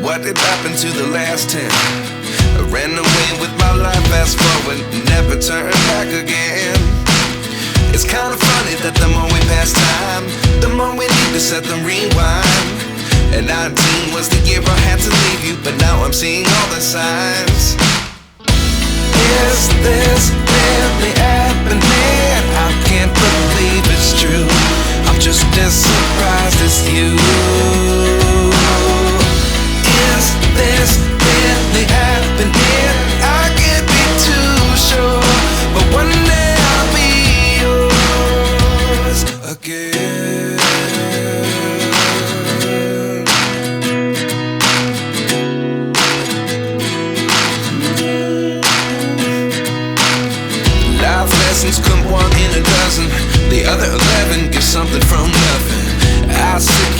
What did happen to the last 10? I ran away with my life, fast forward, never turn back again. It's kind of funny that the more we pass time, the more we need to set them rewind. And 19 was the year I had to leave you, but now I'm seeing all the signs. Is this really happening? I can't believe it's true. I'm just as surprised as you. Is this really happening? I can't be too sure, but one day I'll be yours again. Life lessons come one in a dozen. The other 11 get something from nothing. I sit